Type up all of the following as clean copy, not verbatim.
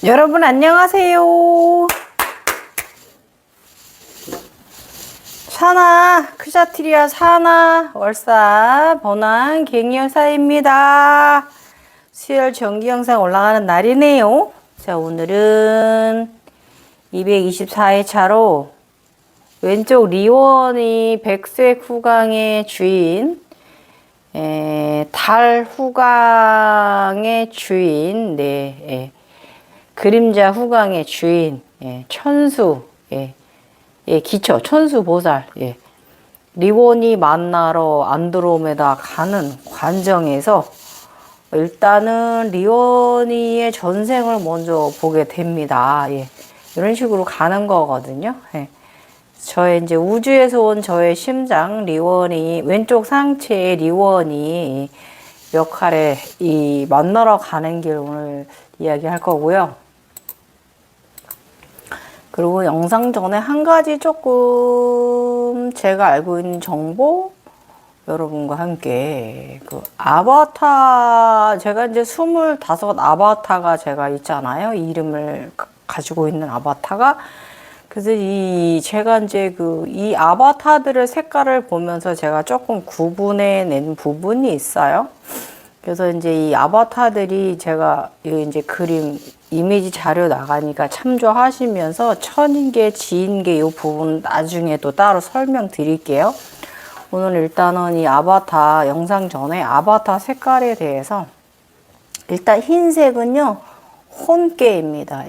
여러분 안녕하세요. 샤나 크샤트리아 샤나 월사 번안 갱여사입니다. 수요일 정기 영상 올라가는 날이네요. 자, 오늘은 224회차로 왼쪽 리원이 백색 후광의 주인, 달 후광의 주인, 그림자 후광의 주인, 천수, 기초, 천수 보살, 리원이 만나러 안드로메다 가는 관정에서 일단은 리원이의 전생을 먼저 보게 됩니다. 이런 식으로 가는 거거든요. 저의 이제 우주에서 온 저의 심장 리원이 왼쪽 상체의 리원이 역할에 이 만나러 가는 길 오늘 이야기할 거고요. 그리고 영상 전에 한 가지 조금 제가 알고 있는 정보 여러분과 함께 그 아바타 제가 이제 25 아바타가 제가 있잖아요. 이름을 가지고 있는 아바타가 그래서 제가 이제 이 아바타들의 색깔을 보면서 제가 조금 구분해 낸 부분이 있어요. 그래서 이제 이 아바타들이 제가 이제 그림 이미지 자료 나가니까 참조하시면서 천인계, 지인계 이 부분 나중에 또 따로 설명드릴게요. 오늘 일단은 이 아바타 영상 전에 아바타 색깔에 대해서 일단 흰색은요 혼계입니다.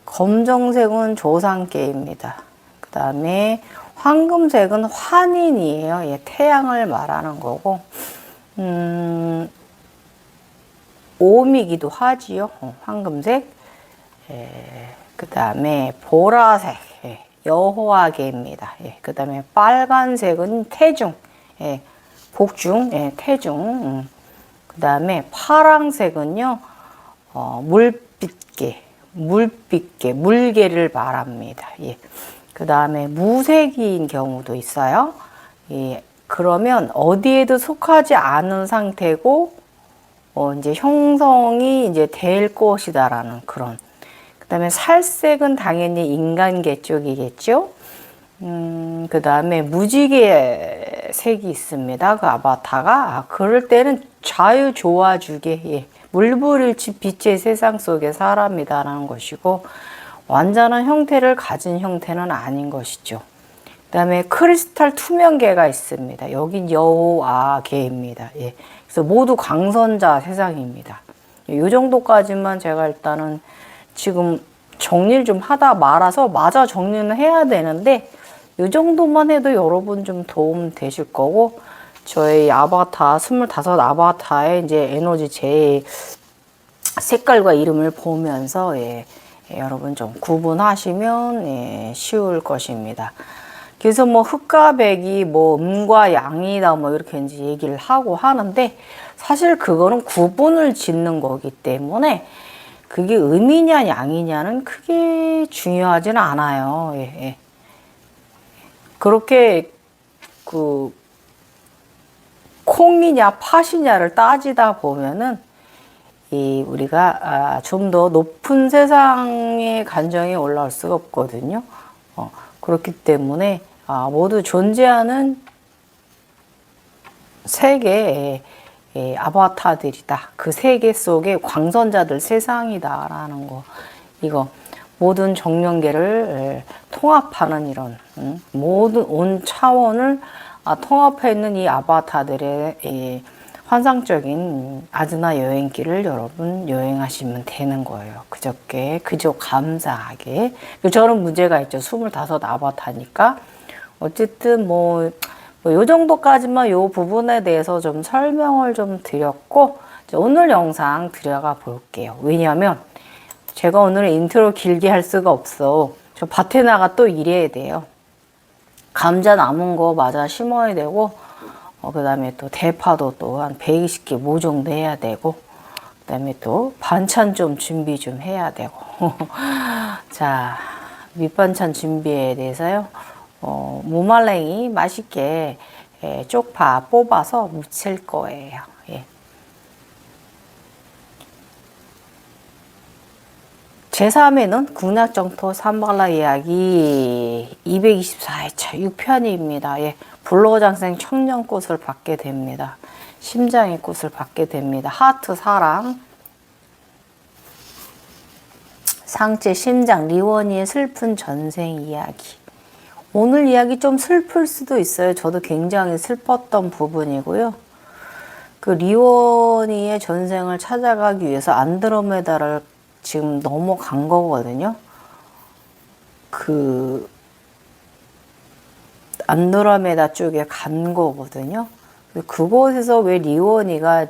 검정색은 조상계입니다. 그 다음에 황금색은 환인이에요. 태양을 말하는 거고 오미기도 하지요. 황금색. 그 다음에 보라색 여호와계입니다. 그 다음에 빨간색은 태중, 복중, 태중. 그 다음에 파랑색은요 물빛계, 물계를 말합니다. 그 다음에 무색인 경우도 있어요. 그러면 어디에도 속하지 않은 상태고, 이제 형성이 이제 될 것이다라는 그런. 그 다음에 살색은 당연히 인간계 쪽이겠죠. 그 다음에 무지개 색이 있습니다. 그 아바타가. 그럴 때는 자유 좋아주게, 물불일치 빛의 세상 속의 사람이다라는 것이고, 완전한 형태를 가진 형태는 아닌 것이죠. 그 다음에 크리스탈 투명계가 있습니다. 여긴 여호와계입니다. 그래서 모두 강선자 세상입니다. 이 정도까지만 제가 일단은 지금 정리를 좀 하다 말아서 마저 정리는 해야 되는데 이 정도만 해도 여러분 좀 도움 되실 거고 저의 아바타 25 아바타의 이제 에너지 제 색깔과 이름을 보면서 여러분 좀 구분하시면 쉬울 것입니다. 그래서 뭐 흑과 백이 뭐 음과 양이다 뭐 이렇게 이제 얘기를 하고 하는데 사실 그거는 구분을 짓는 거기 때문에 그게 음이냐 양이냐는 크게 중요하지는 않아요. 그렇게 콩이냐 팥이냐를 따지다 보면은 우리가 좀 더 높은 세상의 간정에 올라올 수가 없거든요. 그렇기 때문에 모두 존재하는 세계의 아바타들이다. 그 세계 속의 광선자들 세상이다라는 거. 이거 모든 정령계를 통합하는 이런 모든 온 차원을 통합해 있는 이 아바타들의 환상적인 아즈나 여행길을 여러분 여행하시면 되는 거예요. 그저 감사하게. 저는 문제가 있죠. 25 아바타니까. 어쨌든 요 정도까지만 요 부분에 대해서 좀 설명을 좀 드렸고, 오늘 영상 들어가 볼게요. 왜냐하면 제가 오늘 인트로 길게 할 수가 없어. 저 밭에 나가 또 일해야 돼요. 감자 남은 거 맞아 심어야 되고, 그 다음에 또 대파도 또 한 120개 모종도 해야 되고, 그 다음에 또 반찬 좀 준비 좀 해야 되고. 자, 밑반찬 준비에 대해서요. 무말랭이 맛있게 쪽파 뽑아서 무칠 거예요. 제3회는 국락정토 삼발라 이야기 224회차 6편입니다. 예, 불로장생 청년꽃을 받게 됩니다. 심장의 꽃을 받게 됩니다. 하트 사랑, 상체 심장, 리원이의 슬픈 전생 이야기. 오늘 이야기 좀 슬플 수도 있어요. 저도 굉장히 슬펐던 부분이고요. 그 리원이의 전생을 찾아가기 위해서 안드로메다를 지금 넘어간 거거든요. 그 안드로메다 쪽에 간 거거든요. 그곳에서 왜 리원이가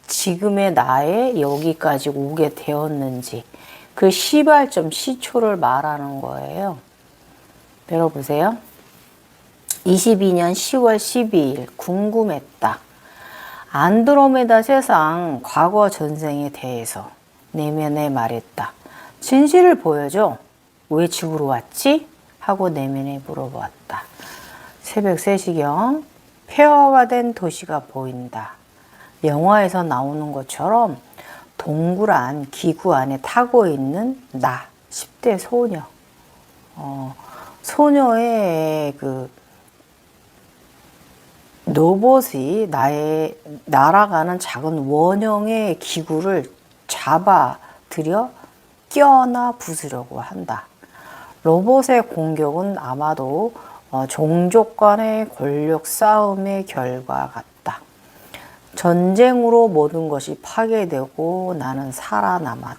지금의 나에 여기까지 오게 되었는지 그 시발점, 시초를 말하는 거예요. 들어보세요. 22년 10월 12일 궁금했다. 안드로메다 세상 과거 전생에 대해서 내면에 말했다. 진실을 보여줘. 왜 집으로 왔지? 하고 내면에 물어보았다. 새벽 3시경 폐허가 된 도시가 보인다. 영화에서 나오는 것처럼 동그란 기구 안에 타고 있는 나, 10대 소녀. 소녀의 그 로봇이 나의 날아가는 작은 원형의 기구를 잡아들여 끼어나 부수려고 한다. 로봇의 공격은 아마도 종족 간의 권력 싸움의 결과 같다. 전쟁으로 모든 것이 파괴되고 나는 살아남았다.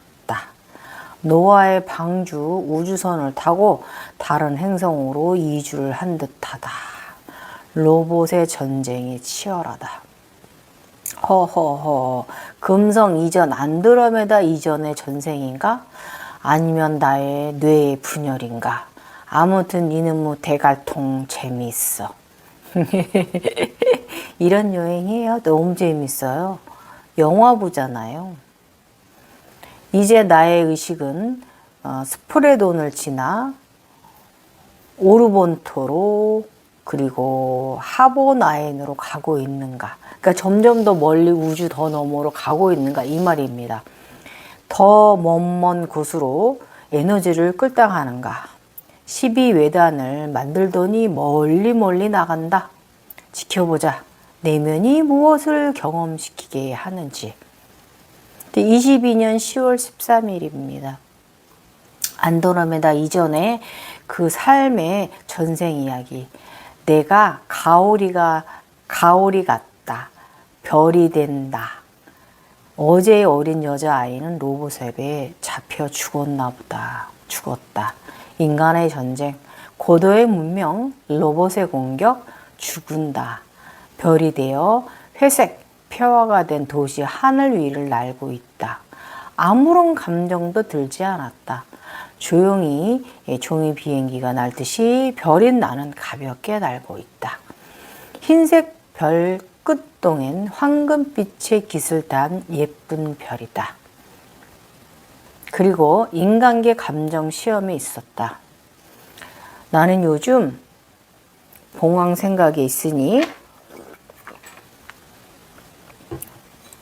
노아의 방주 우주선을 타고 다른 행성으로 이주를 한 듯하다. 로봇의 전쟁이 치열하다. 허허허, 금성 이전, 안드로메다 이전의 전생인가? 아니면 나의 뇌의 분열인가? 아무튼 이놈의 대갈통 재미있어. 이런 여행이에요. 너무 재밌어요. 영화 보잖아요. 이제 나의 의식은 스프레돈을 지나 오르본토로 그리고 하보나엔으로 가고 있는가. 그러니까 점점 더 멀리 우주 더 너머로 가고 있는가 이 말입니다. 더 먼 곳으로 에너지를 끌당하는가. 12외단을 만들더니 멀리 나간다. 지켜보자. 내면이 무엇을 경험시키게 하는지. 22년 10월 13일입니다. 안드로메다 이전에 그 삶의 전생 이야기. 내가 가오리 같다. 별이 된다. 어제의 어린 여자아이는 로봇에 잡혀 죽었나 보다. 죽었다. 인간의 전쟁, 고도의 문명, 로봇의 공격, 죽은다. 별이 되어 회색, 폐허가 된 도시 하늘 위를 날고 있다. 아무런 감정도 들지 않았다. 조용히 종이 비행기가 날듯이 별인 나는 가볍게 날고 있다. 흰색 별 끝동엔 황금빛의 깃을 단 예쁜 별이다. 그리고 인간계 감정 시험이 있었다. 나는 요즘 봉황 생각이 있으니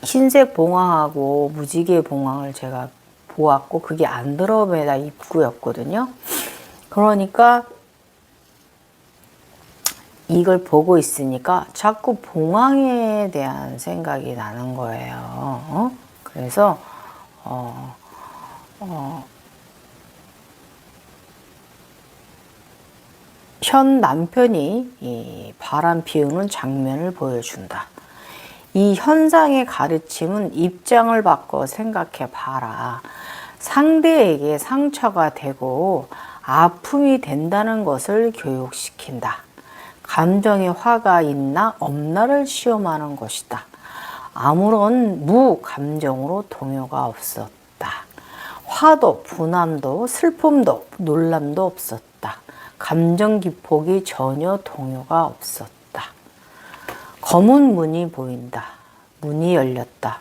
흰색 봉황하고 무지개 봉황을 제가 보았고 그게 안드로메다 입구였거든요. 그러니까 이걸 보고 있으니까 자꾸 봉황에 대한 생각이 나는 거예요. 그래서 현 남편이 이 바람 피우는 장면을 보여준다. 이 현상의 가르침은 입장을 바꿔 생각해 봐라. 상대에게 상처가 되고 아픔이 된다는 것을 교육시킨다. 감정의 화가 있나 없나를 시험하는 것이다. 아무런 무감정으로 동요가 없었다. 화도 분함도 슬픔도 놀람도 없었다. 감정 기폭이 전혀 동요가 없었다. 검은 문이 보인다. 문이 열렸다.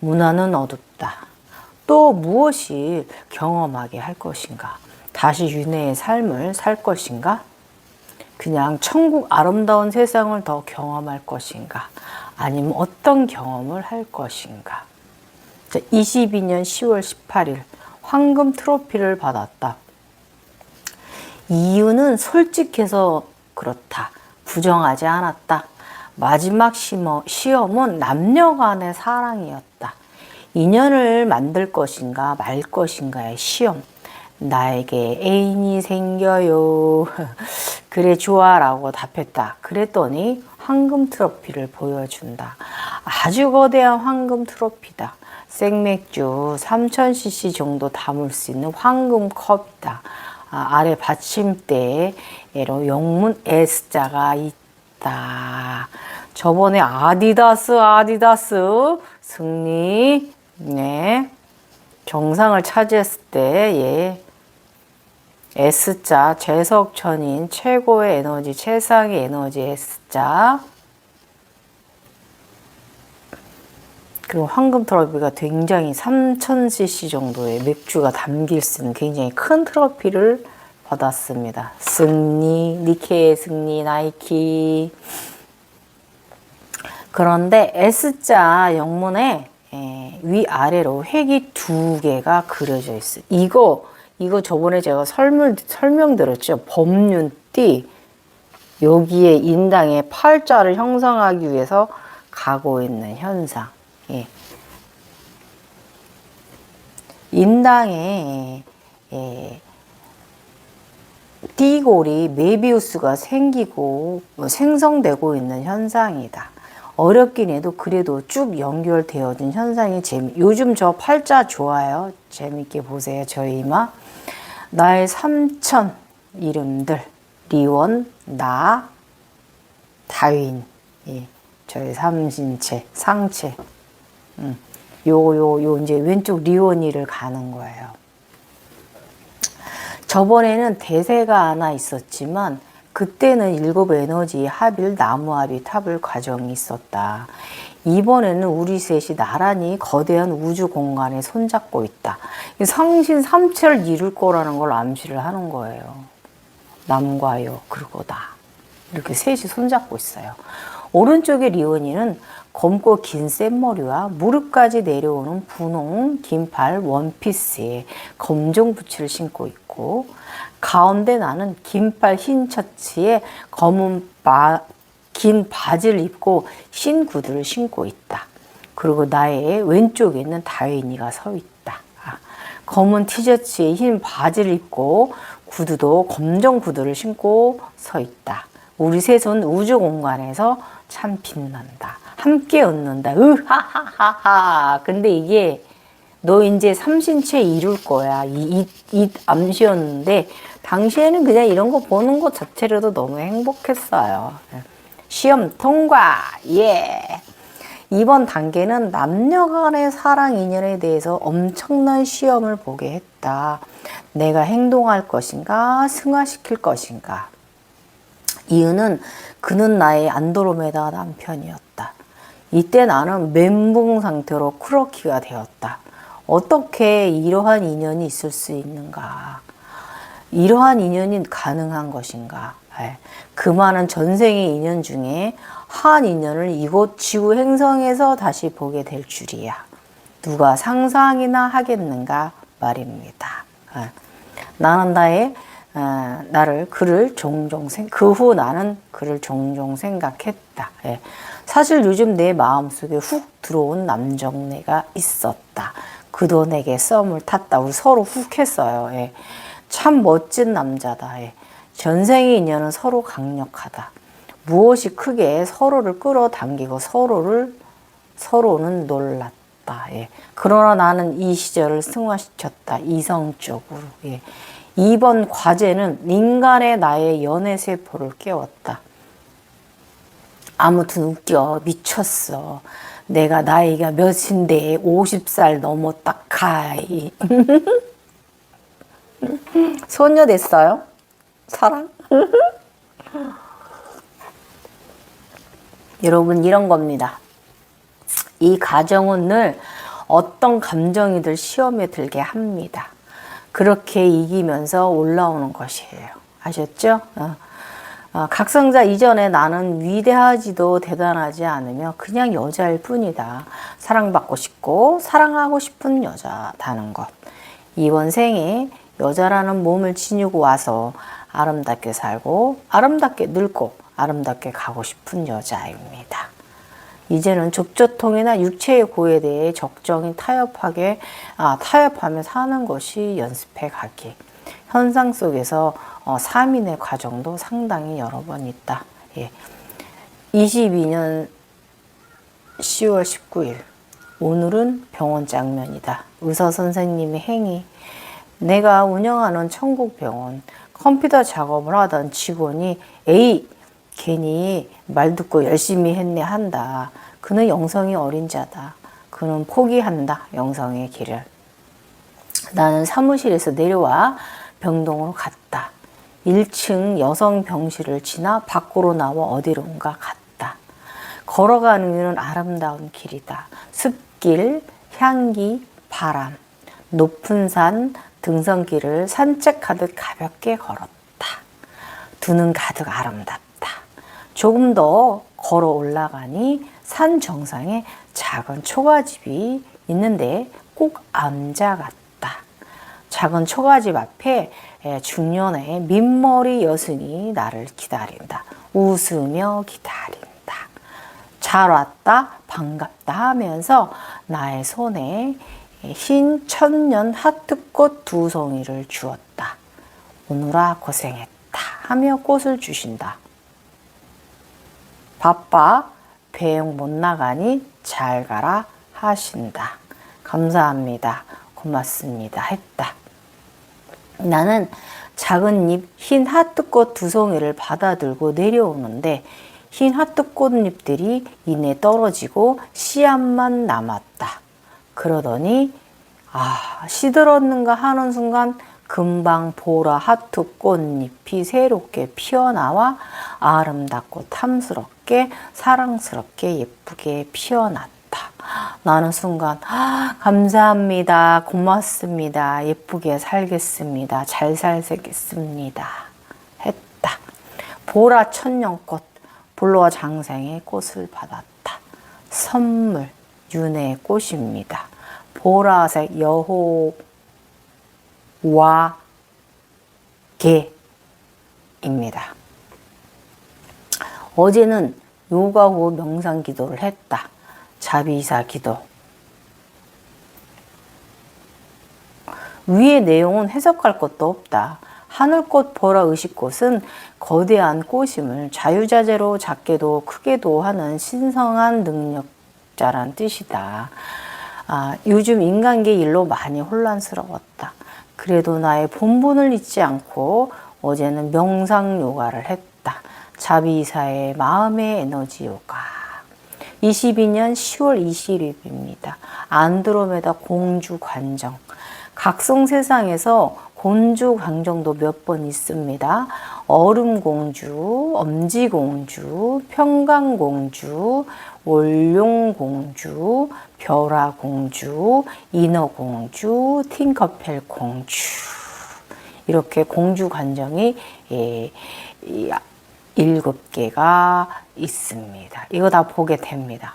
문 안은 어둡다. 또 무엇이 경험하게 할 것인가? 다시 윤회의 삶을 살 것인가? 그냥 천국 아름다운 세상을 더 경험할 것인가? 아니면 어떤 경험을 할 것인가? 22년 10월 18일 황금 트로피를 받았다. 이유는 솔직해서 그렇다. 부정하지 않았다. 마지막 시험은 남녀 간의 사랑이었다. 인연을 만들 것인가 말 것인가의 시험. 나에게 애인이 생겨요. 그래 좋아 라고 답했다. 그랬더니 황금 트로피를 보여준다. 아주 거대한 황금 트로피다. 생맥주 3000cc 정도 담을 수 있는 황금 컵이다. 아래 받침대로 영문 S자가 있다. 저번에 아디다스 승리, 네, 정상을 차지했을 때, 예, S자, 재석천인 최고의 에너지, 최상의 에너지 S자. 그리고 황금 트로피가 굉장히 3000cc 정도의 맥주가 담길 수 있는 굉장히 큰 트로피를 받았습니다. 승리, 니케의 승리, 나이키. 그런데 S자 영문에 위아래로 획이 2개가 그려져 있어요. 이거 저번에 제가 설명드렸죠. 법륜띠. 여기에 인당의 팔자를 형성하기 위해서 가고 있는 현상. 예. 인당에 띠골이 메비우스가 생기고 생성되고 있는 현상이다. 어렵긴 해도 그래도 쭉 연결되어진 현상이 요즘 저 팔자 좋아요. 재밌게 보세요. 저희 이마. 나의 3000 이름들. 리원, 나, 다윈. 예. 저희 삼신체, 상체. 요 이제 왼쪽 리원이를 가는 거예요. 저번에는 대세가 하나 있었지만 그때는 7 에너지 합일 나무합이 탑을 과정이 있었다. 이번에는 우리 셋이 나란히 거대한 우주 공간에 손잡고 있다. 상신 삼체를 이룰 거라는 걸 암시를 하는 거예요. 남과 여 그리고 나 이렇게 셋이 손잡고 있어요. 오른쪽의 리온이는 검고 긴 쇳머리와 무릎까지 내려오는 분홍 긴팔 원피스에 검정 부츠를 신고 있고, 가운데 나는 긴팔 흰 셔츠에 검은 긴 바지를 입고 흰 구두를 신고 있다. 그리고 나의 왼쪽에 있는 다윈이가 서 있다. 검은 티셔츠에 흰 바지를 입고 구두도 검정 구두를 신고 서 있다. 우리 셋은 우주 공간에서 참 빛난다. 함께 웃는다. 으하하하하. 근데 이게 너 이제 삼신체 이룰 거야. 이 암시였는데 당시에는 그냥 이런 거 보는 것 자체로도 너무 행복했어요. 시험 통과. 예. 이번 단계는 남녀 간의 사랑 인연에 대해서 엄청난 시험을 보게 했다. 내가 행동할 것인가, 승화시킬 것인가. 이유는 그는 나의 안드로메다 남편이었다. 이때 나는 멘붕 상태로 크로키가 되었다. 어떻게 이러한 인연이 있을 수 있는가? 이러한 인연이 가능한 것인가? 그 많은 전생의 인연 중에 한 인연을 이곳 지구 행성에서 다시 보게 될 줄이야. 누가 상상이나 하겠는가 말입니다. 나는 그 후 나는 그를 종종 생각했다. 사실 요즘 내 마음속에 훅 들어온 남정네가 있었다. 그도 내게 썸을 탔다. 우리 서로 훅 했어요. 참 멋진 남자다. 전생의 인연은 서로 강력하다. 무엇이 크게 서로를 끌어당기고 서로는 놀랐다. 그러나 나는 이 시절을 승화시켰다. 이성적으로. 이번 과제는 인간의 나의 연애세포를 깨웠다. 아무튼 웃겨. 미쳤어. 내가 나이가 몇인데 50살 넘었다. 카이. 소녀 됐어요? 사랑? 여러분 이런 겁니다. 이 가정은 늘 어떤 감정이들 시험에 들게 합니다. 그렇게 이기면서 올라오는 것이에요. 아셨죠? 각성자 이전에 나는 위대하지도 대단하지 않으며 그냥 여자일 뿐이다. 사랑받고 싶고 사랑하고 싶은 여자다는 것. 이번 생에 여자라는 몸을 지니고 와서 아름답게 살고 아름답게 늙고 아름답게 가고 싶은 여자입니다. 이제는 족저통이나 육체의 고에 대해 적정히 타협하며 사는 것이 연습해 가기. 현상 속에서 3인의 과정도 상당히 여러 번 있다. 22년 10월 19일. 오늘은 병원 장면이다. 의사 선생님의 행위. 내가 운영하는 천국병원 컴퓨터 작업을 하던 직원이 에이 괜히 말 듣고 열심히 했네 한다. 그는 영성이 어린 자다. 그는 포기한다. 영성의 길을. 나는 사무실에서 내려와 병동으로 갔다. 1층 여성 병실을 지나 밖으로 나와 어디론가 갔다. 걸어가는 길은 아름다운 길이다. 숲길, 향기, 바람, 높은 산, 등산길을 산책하듯 가볍게 걸었다. 두 눈 가득 아름답다. 조금 더 걸어 올라가니 산 정상에 작은 초가집이 있는데 꼭 암자 같다. 작은 초가집 앞에 중년의 민머리 여승이 나를 기다린다. 웃으며 기다린다. 잘 왔다, 반갑다 하면서 나의 손에 흰 천년 하트꽃 2송이를 주었다. 오늘아 고생했다 하며 꽃을 주신다. 바빠 배영 못 나가니 잘 가라 하신다. 감사합니다. 고맙습니다. 했다. 나는 작은 잎 흰 하트꽃 2송이를 받아들고 내려오는데 흰 하트꽃잎들이 이내 떨어지고 씨앗만 남았다. 그러더니 시들었는가 하는 순간 금방 보라 하트 꽃잎이 새롭게 피어나와 아름답고 탐스럽게 사랑스럽게 예쁘게 피어났다. 나는 순간 감사합니다. 고맙습니다. 예쁘게 살겠습니다. 잘 살겠습니다. 했다. 보라 천년꽃 볼로와 장생의 꽃을 받았다. 선물 윤회의 꽃입니다. 보라색 여호와 개입니다. 어제는 요가 후 명상 기도를 했다. 자비사 기도. 위의 내용은 해석할 것도 없다. 하늘꽃 보라 의식꽃은 거대한 꽃임을 자유자재로 작게도 크게도 하는 신성한 능력자란 뜻이다. 요즘 인간계 일로 많이 혼란스러웠다. 그래도 나의 본분을 잊지 않고 어제는 명상 요가를 했다. 자비사의 마음의 에너지 요가. 22년 10월 20일입니다. 안드로메다 공주 관정. 각성 세상에서 공주 관정도 몇 번 있습니다. 얼음공주, 엄지공주, 평강공주, 월룡공주, 벼라공주, 인어공주, 팅커펠 공주. 이렇게 공주 관정이 7개가 있습니다. 이거 다 보게 됩니다.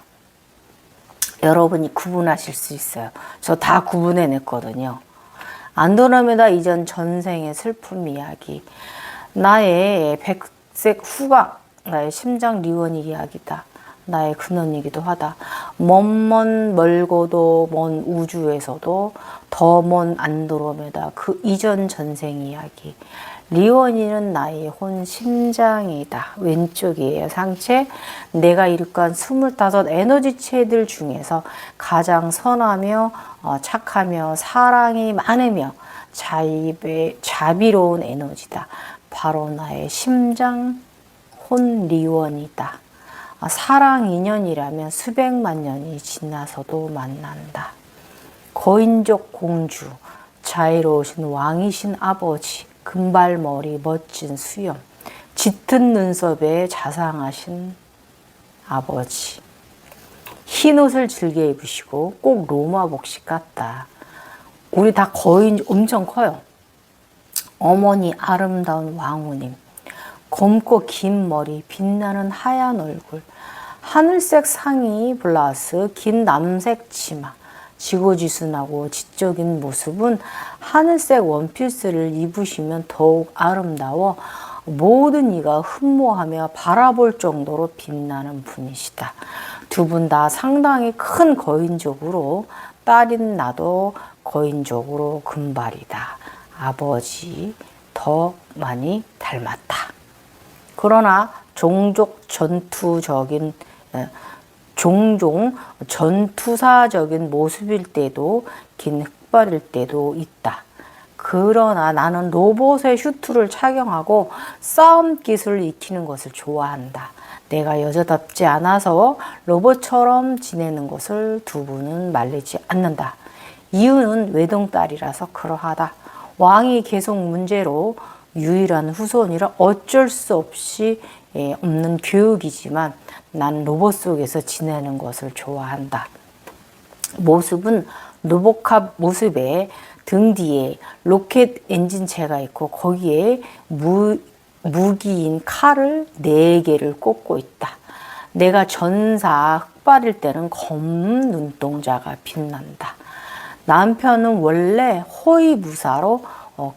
여러분이 구분하실 수 있어요. 저 다 구분해냈거든요. 안드로메다 이전 전생의 슬픔 이야기. 나의 백색 후각, 나의 심장 리원 이야기다. 나의 근원이기도 하다. 멀고도 먼 우주에서도 더 먼 안드로메다 그 이전 전생 이야기. 리원이는 나의 혼 심장이다. 왼쪽이에요. 상체. 내가 일으킨 25 에너지체들 중에서 가장 선하며 착하며 사랑이 많으며 자비로운 에너지다. 바로 나의 심장 혼 리원이다. 사랑 인연이라면 수백만 년이 지나서도 만난다. 거인족 공주, 자애로우신 왕이신 아버지, 금발머리 멋진 수염, 짙은 눈썹에 자상하신 아버지. 흰 옷을 즐겨 입으시고 꼭 로마 복식 같다. 우리 다 거인 엄청 커요. 어머니 아름다운 왕후님. 검고 긴 머리, 빛나는 하얀 얼굴, 하늘색 상의 블라우스, 긴 남색 치마, 지고지순하고 지적인 모습은 하늘색 원피스를 입으시면 더욱 아름다워 모든 이가 흠모하며 바라볼 정도로 빛나는 분이시다. 두 분 다 상당히 큰 거인족으로 딸인 나도 거인족으로 금발이다. 아버지 더 많이 닮았다. 그러나 종종 전투사적인 모습일 때도 긴 흑발일 때도 있다. 그러나 나는 로봇의 슈트를 착용하고 싸움 기술을 익히는 것을 좋아한다. 내가 여자답지 않아서 로봇처럼 지내는 것을 두 분은 말리지 않는다. 이유는 외동딸이라서 그러하다. 왕이 계속 문제로 유일한 후손이라 어쩔 수 없이 없는 교육이지만 난 로봇 속에서 지내는 것을 좋아한다. 모습은 로봇캅 모습에 등 뒤에 로켓 엔진체가 있고 거기에 무기인 칼을 4개를 꽂고 있다. 내가 전사 흑발일 때는 검은 눈동자가 빛난다. 남편은 원래 호위무사로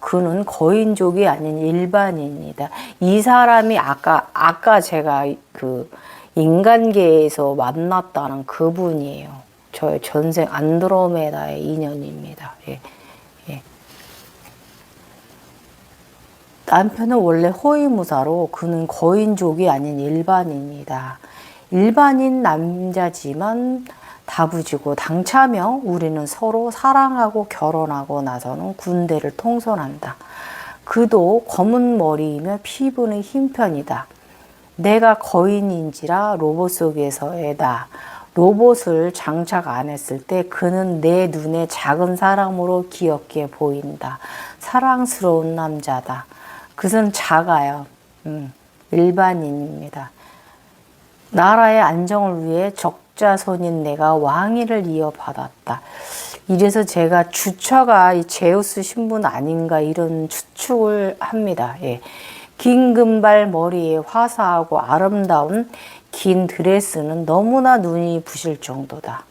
그는 거인족이 아닌 일반인이다. 이 사람이 아까 제가 그 인간계에서 만났다는 그분이에요. 저의 전생 안드로메다의 인연입니다. 예. 예. 남편은 원래 호위무사로 그는 거인족이 아닌 일반인이다. 일반인 남자지만 다부지고 당차며 우리는 서로 사랑하고 결혼하고 나서는 군대를 통솔한다. 그도 검은 머리이며 피부는 흰 편이다. 내가 거인인지라 로봇 속에서의 나. 로봇을 장착 안 했을 때 그는 내 눈에 작은 사람으로 귀엽게 보인다. 사랑스러운 남자다. 그는 작아요. 일반인입니다. 나라의 안정을 위해 적자손인 내가 왕위를 이어받았다. 이래서 제가 주처가 이 제우스 신분 아닌가 이런 추측을 합니다. 예. 긴 금발 머리에 화사하고 아름다운 긴 드레스는 너무나 눈이 부실 정도다.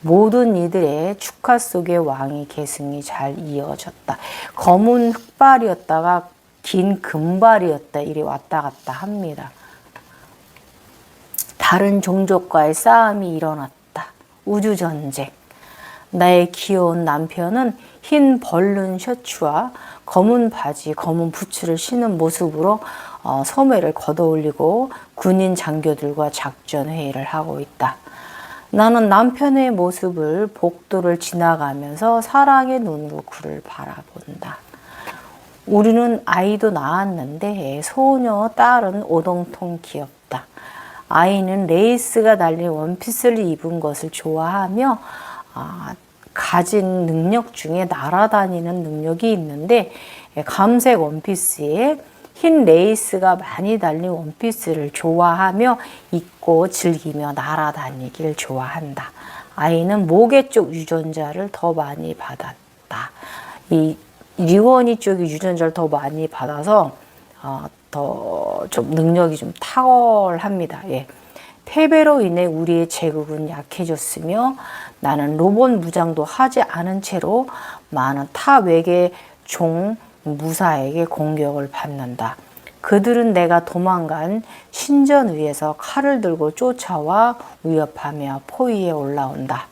모든 이들의 축하 속에 왕의 계승이 잘 이어졌다. 검은 흑발이었다가 긴 금발이었다. 이리 왔다 갔다 합니다. 다른 종족과의 싸움이 일어났다. 우주전쟁. 나의 귀여운 남편은 흰 벌룬 셔츠와 검은 바지, 검은 부츠를 신은 모습으로 소매를 걷어올리고 군인 장교들과 작전 회의를 하고 있다. 나는 남편의 모습을 복도를 지나가면서 사랑의 눈으로 그를 바라본다. 우리는 아이도 낳았는데 소녀 딸은 오동통 귀엽다. 아이는 레이스가 달린 원피스를 입은 것을 좋아하며 가진 능력 중에 날아다니는 능력이 있는데 감색 원피스에 흰 레이스가 많이 달린 원피스를 좋아하며 입고 즐기며 날아다니길 좋아한다. 아이는 모계 쪽 유전자를 더 많이 받았다. 이 리원이 쪽이 유전자를 더 많이 받아서 더 좀 능력이 좀 탁월합니다. 예. 패배로 인해 우리의 제국은 약해졌으며 나는 로봇 무장도 하지 않은 채로 많은 타 외계 종 무사에게 공격을 받는다. 그들은 내가 도망간 신전 위에서 칼을 들고 쫓아와 위협하며 포위에 올라온다.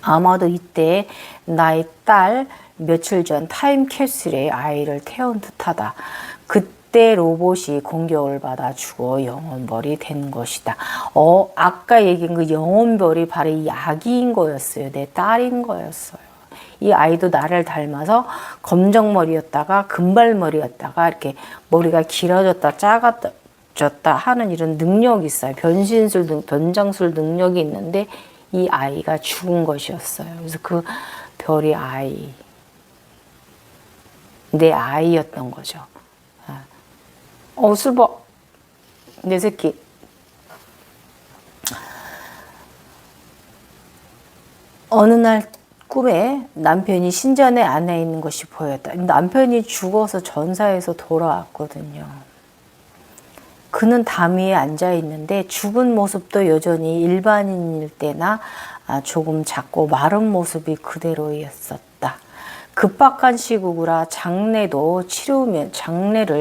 아마도 이때 나의 딸 며칠 전 타임캡슐에 아이를 태운 듯하다. 그때 로봇이 공격을 받아 죽어 영혼벌이 된 것이다. 아까 얘기한 그 영혼벌이 바로 이 아기인 거였어요. 내 딸인 거였어요. 이 아이도 나를 닮아서 검정머리였다가 금발머리였다가 이렇게 머리가 길어졌다 작아졌다 하는 이런 능력이 있어요. 변장술 능력이 있는데 이 아이가 죽은 것이었어요. 그래서 그 별이 아이, 내 아이였던 거죠. 슬퍼. 내 새끼. 어느 날 꿈에 남편이 신전에 안에 있는 것이 보였다. 남편이 죽어서 전사에서 돌아왔거든요. 그는 담 위에 앉아 있는데 죽은 모습도 여전히 일반인일 때나 조금 작고 마른 모습이 그대로였었다. 급박한 시국이라 장례를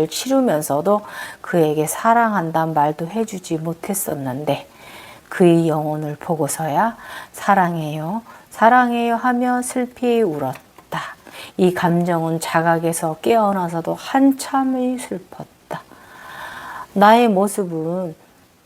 치르면서도 그에게 사랑한다는 말도 해주지 못했었는데 그의 영혼을 보고서야 사랑해요, 사랑해요 하며 슬피 울었다. 이 감정은 자각에서 깨어나서도 한참을 슬펐다. 나의 모습은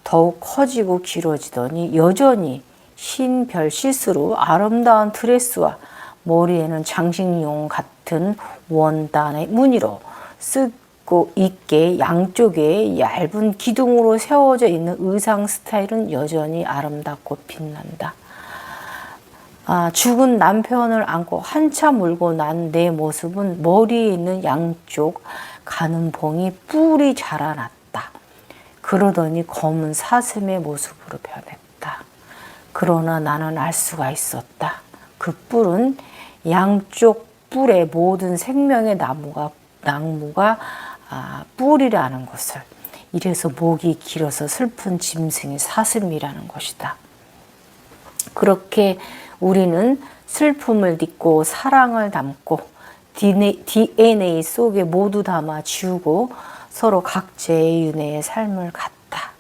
더욱 커지고 길어지더니 여전히 흰 별시스루 아름다운 드레스와 머리에는 장식용 같은 원단의 무늬로 쓰고 있게 양쪽에 얇은 기둥으로 세워져 있는 의상 스타일은 여전히 아름답고 빛난다. 죽은 남편을 안고 한참 울고 난 내 모습은 머리에 있는 양쪽 가는 봉이 뿔이 자라났다. 그러더니 검은 사슴의 모습으로 변했다. 그러나 나는 알 수가 있었다. 그 뿔은 양쪽 뿔의 모든 생명의 나무가 뿔이라는 것을. 이래서 목이 길어서 슬픈 짐승이 사슴이라는 것이다. 그렇게 우리는 슬픔을 딛고 사랑을 담고 DNA 속에 모두 담아 지우고 서로 각자의 윤회의 삶을 갔다.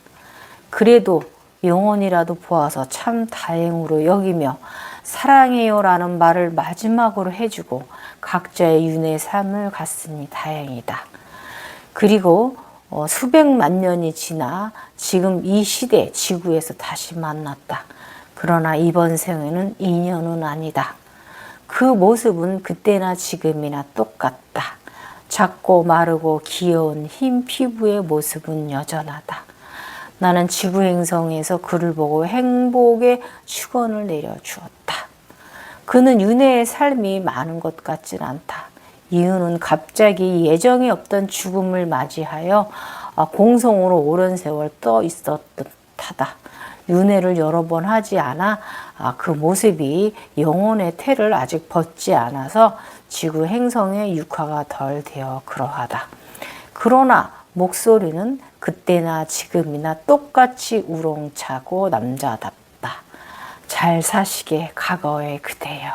그래도 영혼이라도 보아서 참 다행으로 여기며 사랑해요라는 말을 마지막으로 해주고 각자의 윤회의 삶을 갔으니 다행이다. 그리고 수백만 년이 지나 지금 이 시대 지구에서 다시 만났다. 그러나 이번 생에는 인연은 아니다. 그 모습은 그때나 지금이나 똑같다. 작고 마르고 귀여운 흰 피부의 모습은 여전하다. 나는 지구 행성에서 그를 보고 행복의 축원을 내려주었다. 그는 윤회의 삶이 많은 것 같진 않다. 이유는 갑자기 예정이 없던 죽음을 맞이하여 공성으로 오랜 세월 떠 있었던 듯하다. 윤회를 여러 번 하지 않아 그 모습이 영혼의 태를 아직 벗지 않아서 지구 행성의 육화가 덜 되어 그러하다. 그러나 목소리는 그때나 지금이나 똑같이 우렁차고 남자답다. 잘 사시게 과거의 그대여.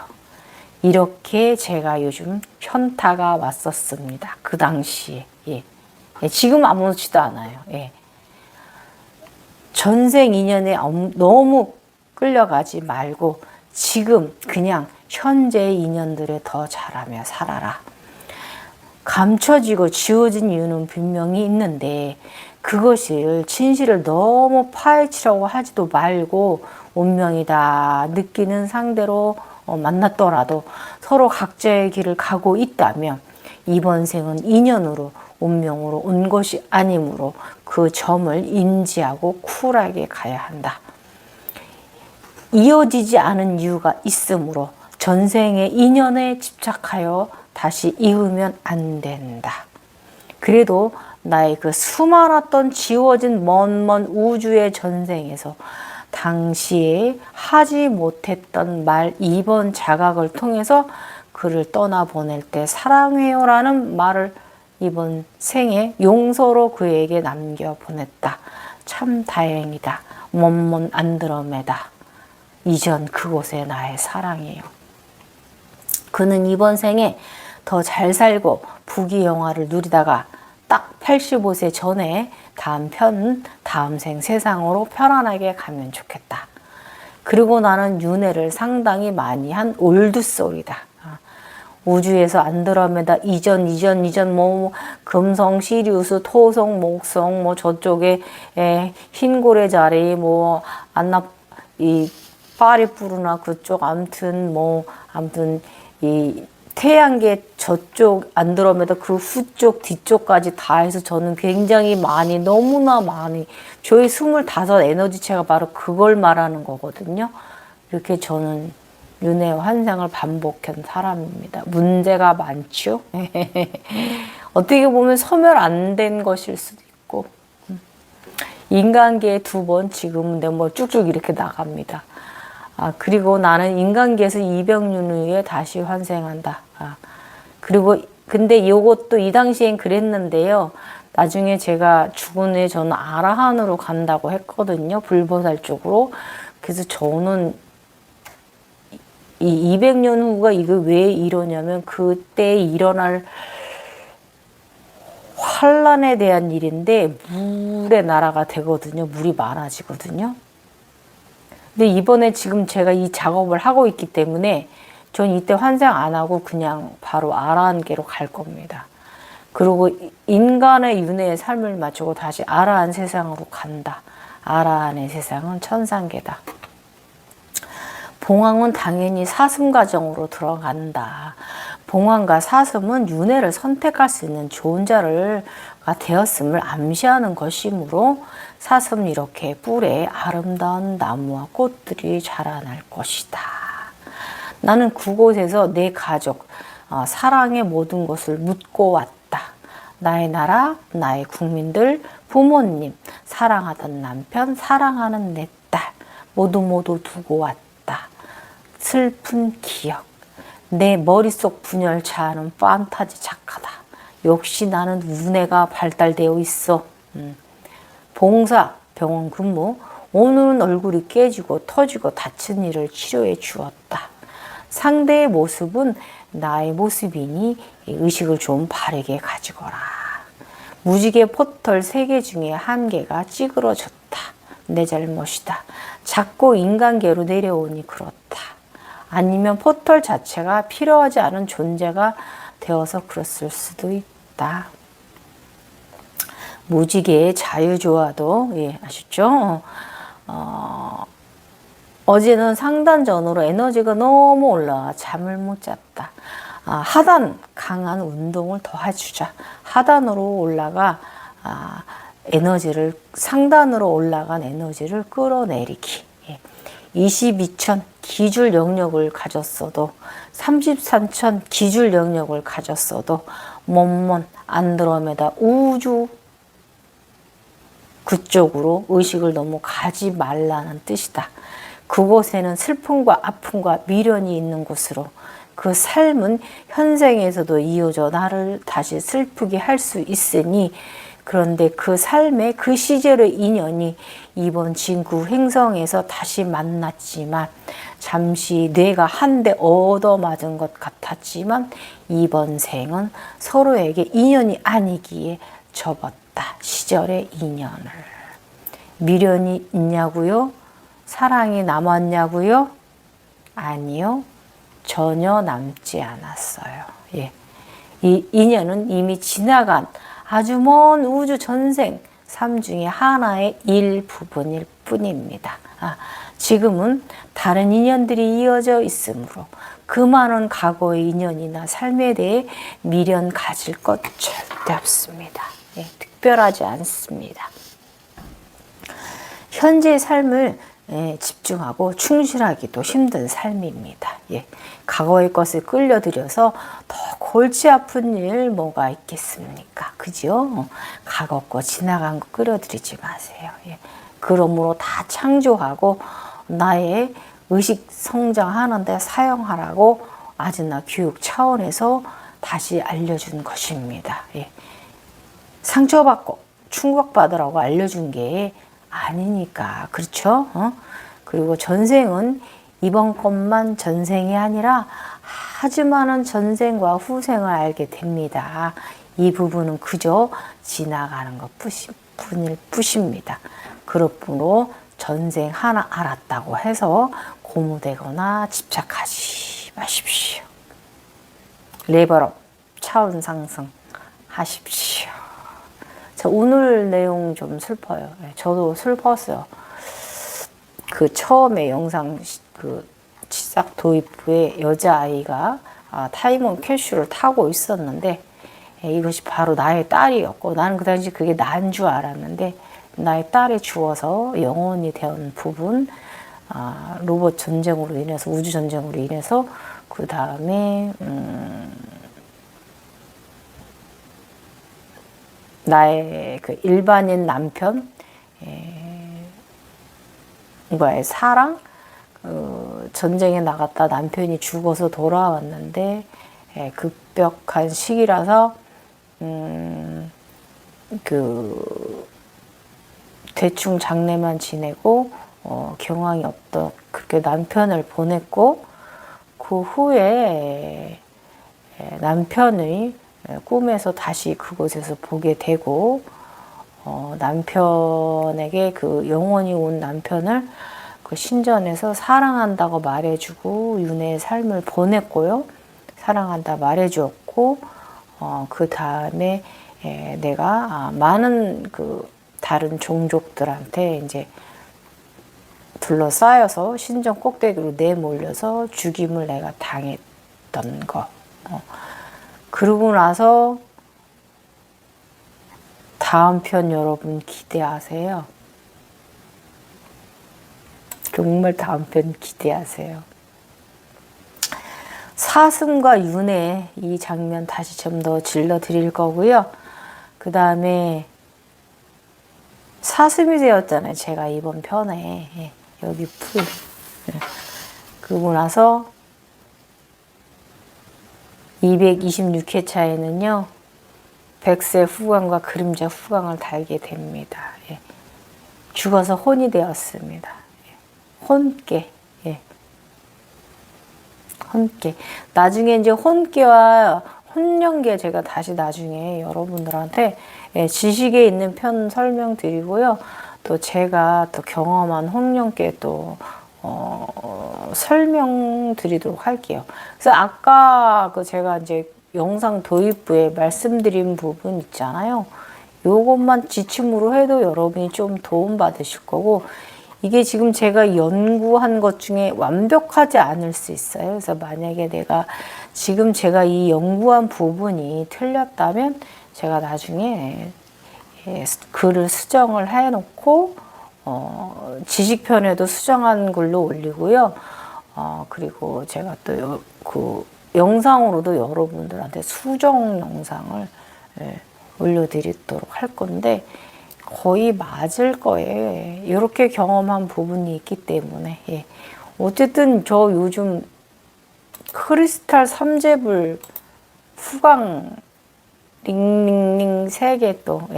이렇게 제가 요즘 현타가 왔었습니다. 그 당시에. 예. 지금 아무렇지도 않아요. 예. 전생 인연에 너무 끌려가지 말고 지금 그냥 현재의 인연들에 더 잘하며 살아라. 감춰지고 지워진 이유는 분명히 있는데 그것을 진실을 너무 파헤치려고 하지도 말고 운명이다 느끼는 상대로 만났더라도 서로 각자의 길을 가고 있다면 이번 생은 인연으로 운명으로 온 것이 아니므로 그 점을 인지하고 쿨하게 가야 한다. 이어지지 않은 이유가 있으므로 전생의 인연에 집착하여 다시 이으면 안 된다. 그래도 나의 그 수많았던 지워진 먼 우주의 전생에서 당시에 하지 못했던 말 이번 자각을 통해서 그를 떠나보낼 때 사랑해요라는 말을 이번 생에 용서로 그에게 남겨보냈다. 참 다행이다. 먼 안드로메다. 이전 그곳에 나의 사랑이에요. 그는 이번 생에 더 잘 살고 부귀영화를 누리다가 딱 85세 전에 다음 생 세상으로 편안하게 가면 좋겠다. 그리고 나는 윤회를 상당히 많이 한 올드소울이다. 우주에서 안드로메다 이전 금성, 시리우스, 토성, 목성 저쪽에 흰고래 자리 이 파리푸르나 그쪽 아무튼 이 태양계 저쪽 안드로메다 그 후쪽 뒤쪽까지 다 해서 저는 굉장히 많이 너무나 많이 저의 25 에너지체가 바로 그걸 말하는 거거든요. 이렇게 저는 윤회와 환생을 반복한 사람입니다. 문제가 많죠. 어떻게 보면 소멸 안 된 것일 수도 있고 인간계에 2번 지금은 쭉쭉 이렇게 나갑니다. 그리고 나는 인간계에서 200년 후에 다시 환생한다. 그리고 근데 이것도 이 당시엔 그랬는데요. 나중에 제가 죽은 후에 저는 아라한으로 간다고 했거든요. 불보살 쪽으로. 그래서 저는 이 200년 후가 이거 왜 이러냐면 그때 일어날 환란에 대한 일인데 물의 나라가 되거든요. 물이 많아지거든요. 근데 이번에 지금 제가 이 작업을 하고 있기 때문에 전 이때 환생 안 하고 그냥 바로 아라한계로 갈 겁니다. 그리고 인간의 윤회의 삶을 마치고 다시 아라한 세상으로 간다. 아라한의 세상은 천상계다. 봉황은 당연히 사슴 과정으로 들어간다. 봉황과 사슴은 윤회를 선택할 수 있는 좋은 자가 되었음을 암시하는 것이므로 사슴 이렇게 뿔에 아름다운 나무와 꽃들이 자라날 것이다. 나는 그곳에서 내 가족, 사랑의 모든 것을 묻고 왔다. 나의 나라, 나의 국민들, 부모님, 사랑하던 남편, 사랑하는 내 딸, 모두 두고 왔다. 슬픈 기억, 내 머릿속 분열차는 판타지 작가다. 역시 나는 윤회가 발달되어 있어. 봉사, 병원 근무, 오늘은 얼굴이 깨지고 터지고 다친 일을 치료해 주었다. 상대의 모습은 나의 모습이니 의식을 좀 바르게 가지거라. 무지개 포털 3개 중에 1개가 찌그러졌다. 내 잘못이다. 자꾸 인간계로 내려오니 그렇다. 아니면 포털 자체가 필요하지 않은 존재가 되어서 그랬을 수도 있다. 무지개의 자유조화도 아셨죠? 어제는 상단 전후로 에너지가 너무 올라와 잠을 못 잤다. 하단 강한 운동을 더 해주자. 하단으로 올라가 에너지를 상단으로 올라간 에너지를 끌어내리기. 22천 기줄 영역을 가졌어도 33천 기줄 영역을 가졌어도 먼 안드로메다 우주 그쪽으로 의식을 너무 가지 말라는 뜻이다. 그곳에는 슬픔과 아픔과 미련이 있는 곳으로 그 삶은 현생에서도 이어져 나를 다시 슬프게 할 수 있으니 그런데 그 삶의 그 시절의 인연이 이번 진구 행성에서 다시 만났지만 잠시 뇌가 한 대 얻어맞은 것 같았지만 이번 생은 서로에게 인연이 아니기에 접었다. 시절의 인연을. 미련이 있냐고요? 사랑이 남았냐고요? 아니요. 전혀 남지 않았어요. 이 인연은 이미 지나간 아주 먼 우주 전생 삶 중에 하나의 일부분일 뿐입니다. 지금은 다른 인연들이 이어져 있으므로 그 많은 과거의 인연이나 삶에 대해 미련 가질 것 절대 없습니다. 특별하지 않습니다. 현재의 삶을 집중하고 충실하기도 힘든 삶입니다. 과거의 것을 끌려들여서 더 골치 아픈 일 뭐가 있겠습니까? 그죠? 과거 거 지나간 거 끌어들이지 마세요. 그러므로 다 창조하고 나의 의식 성장하는데 사용하라고 아즈나 교육 차원에서 다시 알려준 것입니다. 상처받고 충격받으라고 알려준 게 아니니까. 그렇죠? 그리고 전생은 이번 것만 전생이 아니라 아주 많은 전생과 후생을 알게 됩니다. 이 부분은 그저 지나가는 것 뿐일 뿐입니다. 그렇므로 전생 하나 알았다고 해서 고무되거나 집착하지 마십시오. 레벨업, 차원 상승 하십시오. 오늘 내용 좀 슬퍼요. 저도 슬펐어요. 그 처음에 영상 그 시작 도입 후에 여자아이가 타이머 캐슈를 타고 있었는데 이것이 바로 나의 딸이었고 나는 그 당시 그게 난 줄 알았는데 나의 딸이 주어서 영혼이 된 부분 로봇 전쟁으로 인해서 우주 전쟁으로 인해서 그 다음에 나의 그 일반인 남편 과의 사랑, 전쟁에 나갔다 남편이 죽어서 돌아왔는데 급격한 시기라서 그 대충 장례만 지내고 경황이 없던 그렇게 남편을 보냈고 그 후에 남편의 꿈에서 다시 그곳에서 보게 되고, 남편에게 그 영원히 온 남편을 그 신전에서 사랑한다고 말해주고 윤회의 삶을 보냈고요. 사랑한다 말해주었고, 그 다음에 내가 많은 그 다른 종족들한테 이제 둘러싸여서 신전 꼭대기로 내몰려서 죽임을 내가 당했던 거. 그러고 나서 다음 편 여러분 기대하세요. 정말 다음 편 기대하세요. 사슴과 윤회 이 장면 다시 좀 더 질러 드릴 거고요. 그 다음에 사슴이 되었잖아요. 제가 이번 편에 여기 풀. 그러고 나서 226회차에는요. 백세 후광과 그림자 후광을 달게 됩니다. 죽어서 혼이 되었습니다. 혼깨. 혼깨. 나중에 이제 혼깨와 혼령깨 제가 다시 나중에 여러분들한테 지식에 있는 편 설명드리고요. 또 제가 또 경험한 혼령깨 또 설명드리도록 할게요. 그래서 아까 그 제가 이제 영상 도입부에 말씀드린 부분 있잖아요. 요것만 지침으로 해도 여러분이 좀 도움 받으실 거고, 이게 지금 제가 연구한 것 중에 완벽하지 않을 수 있어요. 그래서 만약에 내가 지금 제가 이 연구한 부분이 틀렸다면 제가 나중에 글을 수정을 해놓고 지식편에도 수정한 글로 올리고요. 그리고 제가 또 그 영상으로도 여러분들한테 수정 영상을 올려드리도록 할 건데 거의 맞을 거예요. 이렇게 경험한 부분이 있기 때문에. 어쨌든 저 요즘 크리스탈 삼재불 후광 링링링 3개 또.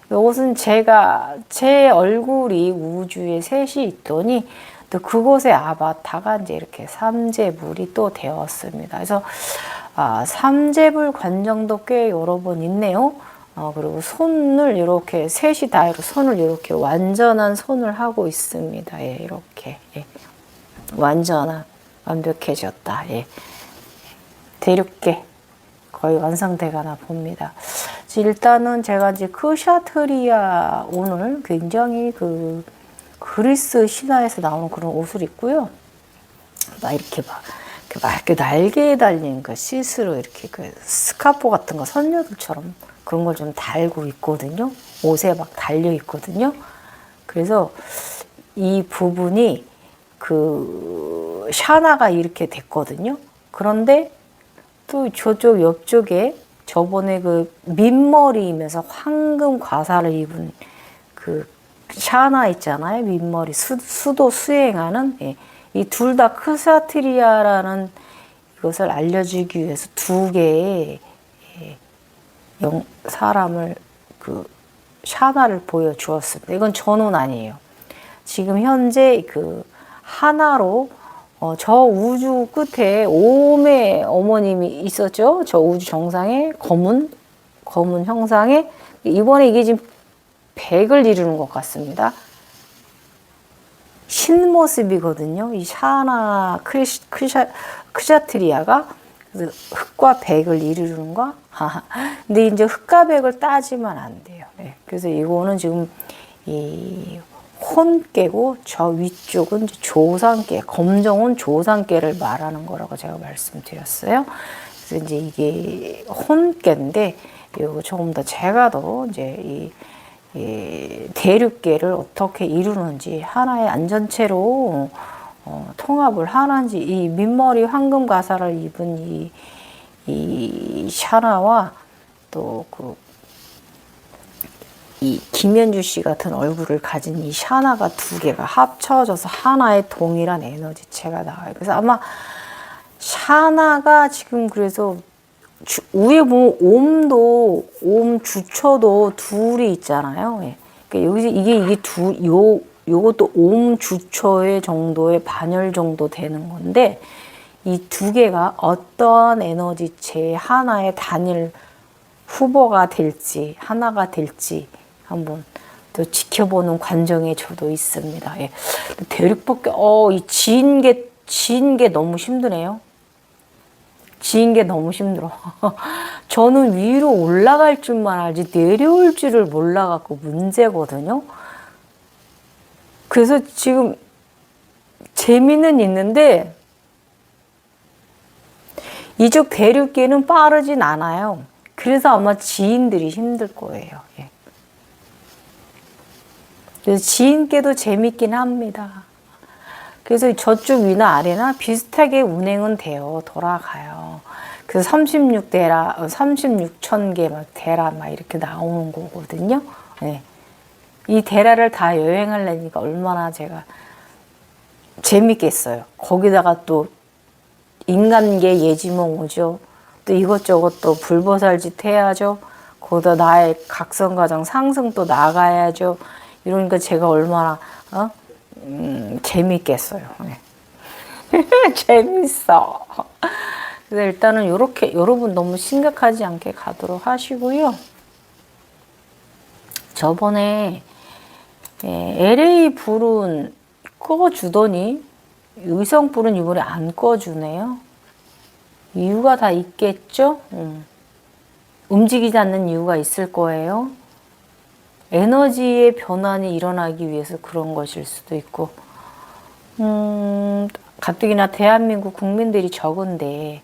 이것은 제가 제 얼굴이 우주에 셋이 있더니 또 그곳에 아바타가 이제 이렇게 삼재불이 또 되었습니다. 그래서 삼재불 관정도 꽤 여러 번 있네요. 그리고 손을 이렇게 셋이 다 손을 이렇게 완전한 손을 하고 있습니다. 이렇게 완벽해졌다. 대륙계 거의 완성돼가나 봅니다. 일단은 제가 이제 크샤트리아 오늘 굉장히 그 그리스 신화에서 나오는 그런 옷을 입고요. 막 이렇게 날개에 달린 그 시스루 이렇게 그 스카프 같은 거 선녀들처럼 그런 걸 좀 달고 있거든요. 옷에 막 달려 있거든요. 그래서 이 부분이 그 샤나가 이렇게 됐거든요. 그런데 또 저쪽 옆쪽에 저번에 그 민머리이면서 황금 과사를 입은 그 샤나 있잖아요. 민머리 수도 수행하는 이 둘 다 크사트리아라는 이것을 알려주기 위해서 두 개의 사람을 그 샤나를 보여주었습니다. 이건 전원 아니에요. 지금 현재 그 하나로 저 우주 끝에 오음의 어머님이 있었죠. 저 우주 정상에 검은 형상에 이번에 이게 지금 100을 이루는 것 같습니다. 신모습이거든요. 이 샤나 크샤트리아가 그래서 흑과 백을 이루는 거. 근데 이제 흑과 백을 따지면 안 돼요. 그래서 이거는 지금 이 혼깨고 저 위쪽은 조상깨, 검정은 조상깨를 말하는 거라고 제가 말씀드렸어요. 그래서 이제 이게 혼깨인데 이거 조금 더 제가 더 이제 이 대륙계를 어떻게 이루는지 하나의 안전체로 통합을 하는지 이 민머리 황금 가사를 입은 이 샤나와 또 이 김현주 씨 같은 얼굴을 가진 이 샤나가 두 개가 합쳐져서 하나의 동일한 에너지체가 나와요. 그래서 아마 샤나가 지금 그래서 위에 보면 옴 주처도 둘이 있잖아요. 그러니까 여기서 이게 요것도 옴 주처의 정도의 반열 정도 되는 건데 이 두 개가 어떤 에너지체 하나의 단일 후보가 될지, 하나가 될지 한번 또 지켜보는 관정에 저도 있습니다. 예. 대륙밖에, 이 지은 게 너무 힘드네요. 지은 게 너무 힘들어. 저는 위로 올라갈 줄만 알지 내려올 줄을 몰라갖고 문제거든요. 그래서 지금 재미는 있는데 이쪽 대륙계는 빠르진 않아요. 그래서 아마 지인들이 힘들 거예요. 예. 그래서 지인께도 재밌긴 합니다. 그래서 저쪽 위나 아래나 비슷하게 운행은 돼요. 돌아가요. 그래서 36대라, 36,000개 막 대라 막 이렇게 나오는 거거든요. 예. 이 대라를 다 여행하려니까 얼마나 제가 재밌겠어요. 거기다가 또 인간계 예지몽 오죠. 또 이것저것 또 불보살짓 해야죠. 거기다 나의 각성과정 상승 또 나가야죠. 이러니까 제가 얼마나 재밌겠어요. 네. 재밌어. 그래서 일단은 이렇게 여러분 너무 심각하지 않게 가도록 하시고요. 저번에 LA 불은 꺼주더니 의성 불은 이번에 안 꺼주네요. 이유가 다 있겠죠? 움직이지 않는 이유가 있을 거예요. 에너지의 변환이 일어나기 위해서 그런 것일 수도 있고, 가뜩이나 대한민국 국민들이 적은데,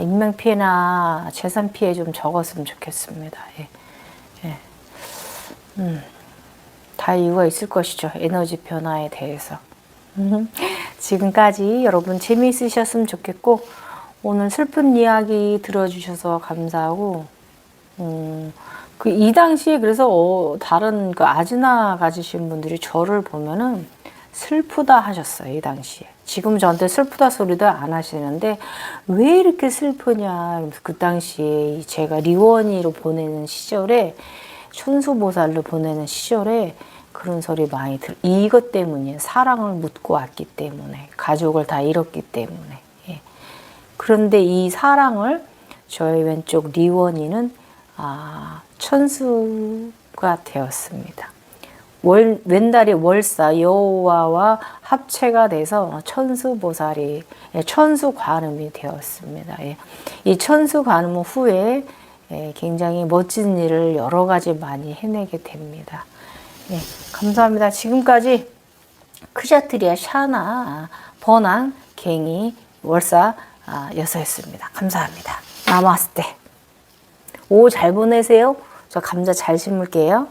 인명피해나 재산피해 좀 적었으면 좋겠습니다. 예. 예. 다 이유가 있을 것이죠. 에너지 변화에 대해서. 지금까지 여러분 재미있으셨으면 좋겠고, 오늘 슬픈 이야기 들어주셔서 감사하고, 이 당시에 그래서 다른 그 아즈나 가지신 분들이 저를 보면은 슬프다 하셨어요. 이 당시에. 지금 저한테 슬프다 소리도 안 하시는데 왜 이렇게 슬프냐. 그 당시에 제가 리원이로 보내는 시절에 천수보살로 보내는 시절에 그런 소리 많이 이것 때문이에요. 사랑을 묻고 왔기 때문에. 가족을 다 잃었기 때문에. 예. 그런데 이 사랑을 저의 왼쪽 리원이는 천수가 되었습니다. 왼다리 월사 여호와와 합체가 돼서 천수보살이 천수관음이 되었습니다. 이 천수관음 후에 굉장히 멋진 일을 여러 가지 많이 해내게 됩니다. 감사합니다. 지금까지 크샤트리아 샤나 번안 갱이 월사 여서였습니다. 감사합니다. 나마스테. 오후 잘 보내세요. 저 감자 잘 심을게요.